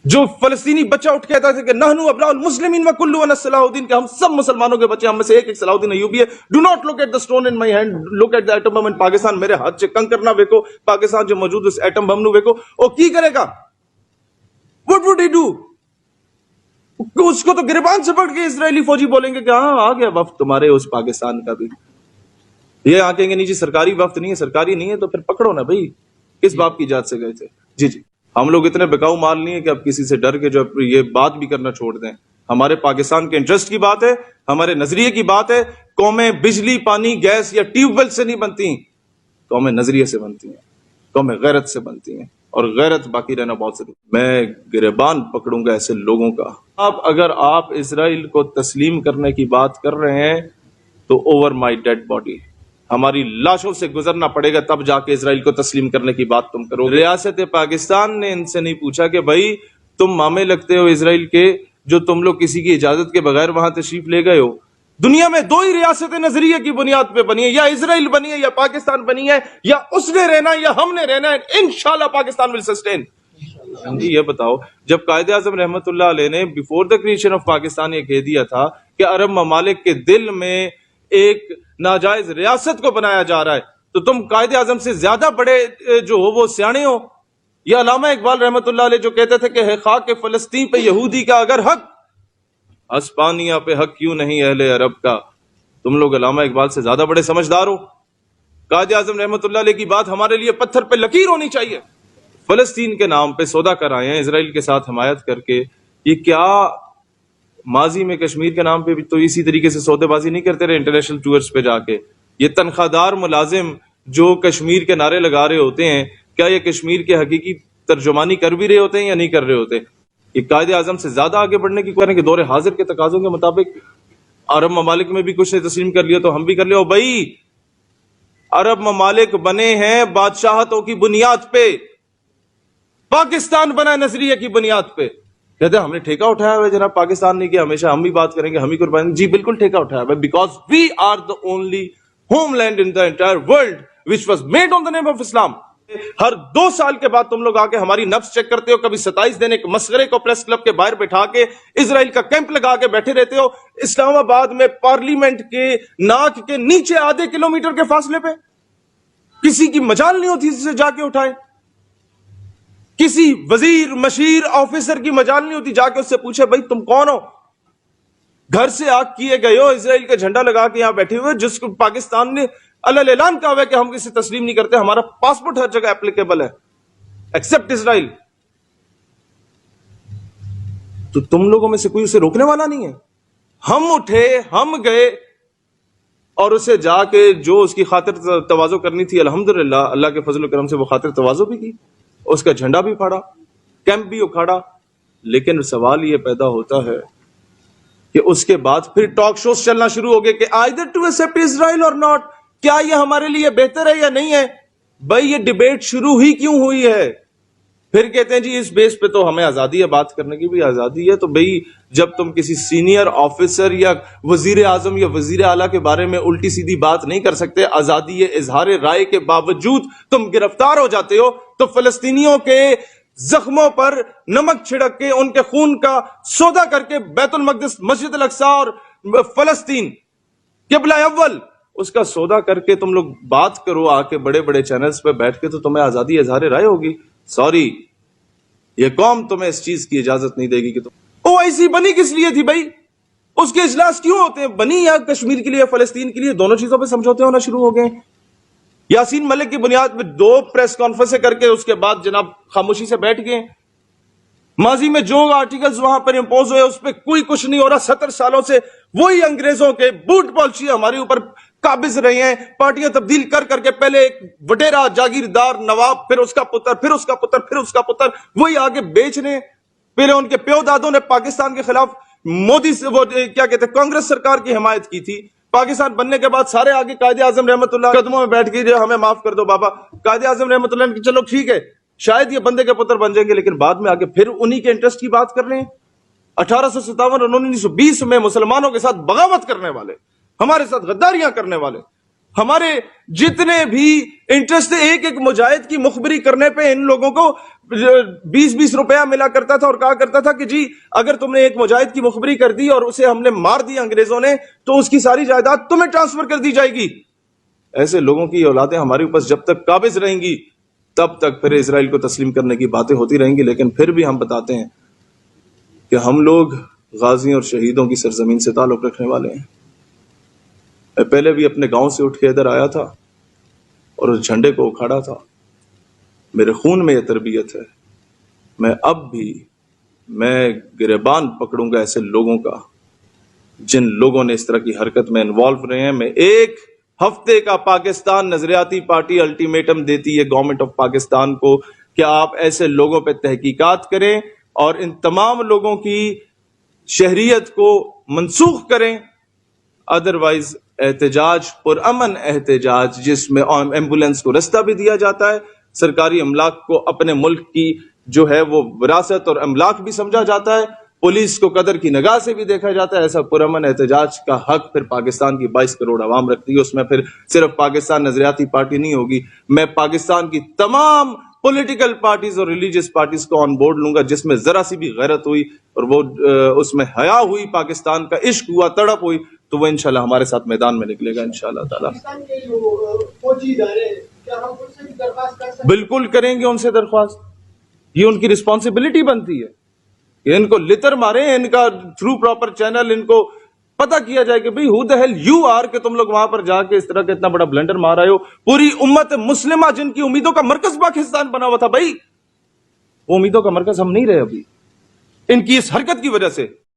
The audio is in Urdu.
جو فلسطینی بچہ اٹھ کہتا تھا کہ نحنو ابراء المسلمین وکلنا صلاح الدین، کہ ہم سب مسلمانوں کے بچے، ہم میں سے ایک صلاح الدین ایوبی ہے. Do not look at the stone in my hand, look at the atom bomb in Pakistan. میرے ہاتھ سے کنکر نہ ویکو، پاکستان جو موجود اس ایٹم بم نو ویکو. او کی کرے گا؟ What would he do? اس کو تو گریبان سے پکڑ کے اسرائیلی فوجی بولیں گے کہ ہاں آ گیا وفد تمہارے اس پاکستان کا بھی. یہ آ کہیں گے نہیں جی سرکاری وفد نہیں ہے، سرکاری نہیں ہے تو پھر پکڑو نا بھائی، کس باپ کی جات سے گئے تھے؟ جی ہم لوگ اتنے بکاؤ مال نہیں ہے کہ اب کسی سے ڈر کے جو یہ بات بھی کرنا چھوڑ دیں. ہمارے پاکستان کے انٹرسٹ کی بات ہے، ہمارے نظریے کی بات ہے. قومیں بجلی، پانی، گیس یا ٹیوب ویل سے نہیں بنتی، قومیں نظریے سے بنتی ہیں، قومیں غیرت سے بنتی ہیں، اور غیرت باقی رہنا بہت ضروری. میں گریبان پکڑوں گا ایسے لوگوں کا. اگر آپ اسرائیل کو تسلیم کرنے کی بات کر رہے ہیں تو اوور مائی ڈیڈ باڈی، ہماری لاشوں سے گزرنا پڑے گا تب جا کے اسرائیل کو تسلیم کرنے کی بات تم کرو. ریاست پاکستان نے ان سے نہیں پوچھا کہ بھائی تم مامے لگتے ہو اسرائیل کے جو تم لوگ کسی کی اجازت کے بغیر وہاں تشریف لے گئے ہو. دنیا میں دو ہی ریاستیں نظریے کی بنیاد پہ بنی ہے، یا اسرائیل بنی ہے یا پاکستان بنی ہے، یا اس نے رہنا ہے یا ہم نے رہنا ہے. انشاءاللہ پاکستان ول سسٹین. جی یہ بتاؤ، جب قائد اعظم رحمت اللہ علیہ نے before the creation of Pakistan یہ کہہ دیا تھا کہ عرب ممالک کے دل میں ایک ناجائز ریاست کو بنایا جا رہا ہے، تو تم قائد اعظم سے زیادہ بڑے جو ہو وہ سیانے ہو. یہ علامہ اقبال رحمت اللہ علیہ جو کہتے تھے کہ ہے خاک فلسطین پہ یہودی کا اگر حق، اسپانیہ پہ حق کیوں نہیں اہل عرب کا. تم لوگ علامہ اقبال سے زیادہ بڑے سمجھدار ہو. قائد اعظم رحمت اللہ علیہ کی بات ہمارے لیے پتھر پہ لکیر ہونی چاہیے. فلسطین کے نام پہ سودا کر آئے ہیں اسرائیل کے ساتھ حمایت کر کے. یہ کیا ماضی میں کشمیر کے نام پہ بھی تو اسی طریقے سے سودے بازی نہیں کرتے رہے انٹرنیشنل ٹورز پہ جا کے؟ یہ تنخواہ دار ملازم جو کشمیر کے نعرے لگا رہے ہوتے ہیں، کیا یہ کشمیر کے حقیقی ترجمانی کر بھی رہے ہوتے ہیں یا نہیں کر رہے ہوتے؟ یہ قائد اعظم سے زیادہ آگے بڑھنے کی کوشش کہ دور حاضر کے تقاضوں کے مطابق عرب ممالک میں بھی کچھ نے تسلیم کر لیا تو ہم بھی کر لیں. اور بھائی عرب ممالک بنے ہیں بادشاہتوں کی بنیاد پہ، پاکستان بنا ہے نظریے کی بنیاد پہ. کہتے ہیں ہم نے ٹھیکہ اٹھایا ہوا ہے جناب، پاکستان نہیں کیا، ہمیشہ ہم بھی بات کریں گے، ہم ہی قربانی. جی بالکل ٹھیکہ اٹھایا ہوا ہے، because we are the only homeland in the entire world وچ was made on the name of Islam. ہر 2 سال کے بعد تم لوگ آ کے ہماری نبض چیک کرتے ہو. کبھی 27 دن ایک مسخرے کو پریس کلب کے باہر بٹھا کے اسرائیل کا کیمپ لگا کے بیٹھے رہتے ہو. اسلام آباد میں پارلیمنٹ کے ناک کے نیچے آدھے کلومیٹر کے فاصلے پہ کسی کی مجال نہیں ہوتی جسے جا کے اٹھائے. کسی وزیر، مشیر، آفیسر کی مجال نہیں ہوتی جا کے اس سے پوچھے بھائی تم کون ہو؟ گھر سے آگ کیے گئے ہو، اسرائیل کا جھنڈا لگا کے یہاں بیٹھے ہوئے، جس کو پاکستان نے اللہ اعلان کہا ہوا ہے کہ ہم کسی تسلیم نہیں کرتے، ہمارا پاسپورٹ ہر جگہ اپلیکیبل ہے ایکسپٹ اسرائیل. تو تم لوگوں میں سے کوئی اسے روکنے والا نہیں ہے. ہم اٹھے، ہم گئے اور اسے جا کے جو اس کی خاطر تواضع کرنی تھی الحمدللہ اللہ کے فضل و کرم سے وہ خاطر تواضع بھی کی، اس کا جھنڈا بھی پھاڑا، کیمپ بھی اکھاڑا. لیکن سوال یہ پیدا ہوتا ہے کہ اس کے بعد پھر ٹاک شوز چلنا شروع ہو گئے کہ either to accept Israel or not، کیا یہ ہمارے لیے بہتر ہے یا نہیں ہے؟ بھائی یہ ڈیبیٹ شروع ہی کیوں ہوئی ہے؟ پھر کہتے ہیں جی اس بیس پہ تو ہمیں آزادی ہے، بات کرنے کی بھی آزادی ہے. تو بھئی جب تم کسی سینئر آفیسر یا وزیر اعظم یا وزیر اعلیٰ کے بارے میں الٹی سیدھی بات نہیں کر سکتے، آزادی اظہار رائے کے باوجود تم گرفتار ہو جاتے ہو، تو فلسطینیوں کے زخموں پر نمک چھڑک کے ان کے خون کا سودا کر کے بیت المقدس، مسجد الاقصی اور فلسطین قبلہ اول اس کا سودا کر کے تم لوگ بات کرو آ کے بڑے بڑے چینلز پہ بیٹھ کے، تو تمہیں آزادی اظہار رائے ہوگی. سوری، یہ قوم تمہیں اس چیز کی اجازت نہیں دے گی کہ تم OIC بنی کس لیے تھی بھائی؟ اس کے اجلاس کیوں ہوتے ہیں؟ بنی یا کشمیر کے لیے، فلسطین کے لیے، دونوں چیزوں پہ سمجھوتے ہونا شروع ہو گئے. یاسین ملک کی بنیاد پہ 2 پریس کانفرنسیں کر کے اس کے بعد جناب خاموشی سے بیٹھ گئے. ماضی میں جو آرٹیکلز وہاں پر امپوز ہوئے اس پہ کوئی کچھ نہیں ہو رہا. 70 سالوں سے وہی انگریزوں کے بوٹ پالشی ہمارے اوپر قابض رہے ہیں. پارٹیاں تبدیل کر کر کے پہلے ایک وڈیرا جاگیردار نواب، پھر اس کا پتر، پھر اس کا پتر، پھر اس کا پتر، وہی آگے بیچ رہے ہیں. پہلے ان کے پیو دادوں نے پاکستان کے خلاف مودی سے وہ کیا کہتے ہیں کانگریس سرکار کی حمایت کی تھی. پاکستان بننے کے بعد سارے آگے قائد اعظم رحمت اللہ قدموں میں بیٹھ کے ہمیں معاف کر دو بابا. قائد اعظم رحمت اللہ نے چلو ٹھیک ہے شاید یہ بندے کے پتر بن جائیں گے، لیکن بعد میں آگے پھر انہی کے انٹرسٹ کی بات کر رہے ہیں. 1857 اور 1920 میں مسلمانوں کے ساتھ بغاوت کرنے والے، ہمارے ساتھ غداریاں کرنے والے، ہمارے جتنے بھی انٹرسٹ ایک ایک مجاہد کی مخبری کرنے پہ ان لوگوں کو 20-20 روپیہ ملا کرتا تھا اور کہا کرتا تھا کہ جی اگر تم نے ایک مجاہد کی مخبری کر دی اور اسے ہم نے مار دیا انگریزوں نے تو اس کی ساری جائیداد تمہیں ٹرانسفر کر دی جائے گی. ایسے لوگوں کی اولادیں ہمارے اوپر جب تک قابض رہیں گی تب تک پھر اسرائیل کو تسلیم کرنے کی باتیں ہوتی رہیں گی. لیکن پھر بھی ہم بتاتے ہیں کہ ہم لوگ غازیوں اور شہیدوں کی سرزمین سے تعلق رکھنے والے ہیں. میں پہلے بھی اپنے گاؤں سے اٹھ کے ادھر آیا تھا اور اس جھنڈے کو اکھاڑا تھا. میرے خون میں یہ تربیت ہے. میں اب بھی گریبان پکڑوں گا ایسے لوگوں کا جن لوگوں نے اس طرح کی حرکت میں انوالو رہے ہیں. میں ایک ہفتے کا پاکستان نظریاتی پارٹی الٹیمیٹم دیتی ہے گورنمنٹ آف پاکستان کو کہ آپ ایسے لوگوں پہ تحقیقات کریں اور ان تمام لوگوں کی شہریت کو منسوخ کریں. ادروائز احتجاج پرامن احتجاج جس میں ایمبولینس کو رستہ بھی دیا جاتا ہے, سرکاری املاک کو اپنے ملک کی جو ہے وہ وراثت اور املاک بھی سمجھا جاتا ہے, پولیس کو قدر کی نگاہ سے بھی دیکھا جاتا ہے. ایسا پرامن احتجاج کا حق پھر پاکستان کی 22 کروڑ عوام رکھتی ہے. اس میں پھر صرف پاکستان نظریاتی پارٹی نہیں ہوگی, میں پاکستان کی تمام پولیٹیکل پارٹیز اور ریلیجیس پارٹیز کو آن بورڈ لوں گا جس میں ذرا سی بھی غیرت ہوئی اور وہ اس میں حیا ہوئی, پاکستان کا عشق ہوا, تڑپ ہوئی, تو وہ انشاءاللہ ہمارے ساتھ میدان میں نکلے گا انشاءاللہ تعالی. بالکل کریں گے ان سے درخواست, یہ ان کی رسپانسبلٹی بنتی ہے کہ ان کو لتر مارے, ان کا تھرو پراپر چینل ان کو پتہ کیا جائے کہ بھئی who the hell you are کہ تم لوگ وہاں پر جا کے اس طرح کا اتنا بڑا بلنڈر مار رہے ہو. پوری امت مسلمہ جن کی امیدوں کا مرکز پاکستان بنا ہوا تھا, بھائی وہ امیدوں کا مرکز ہم نہیں رہے ابھی ان کی اس حرکت کی وجہ سے.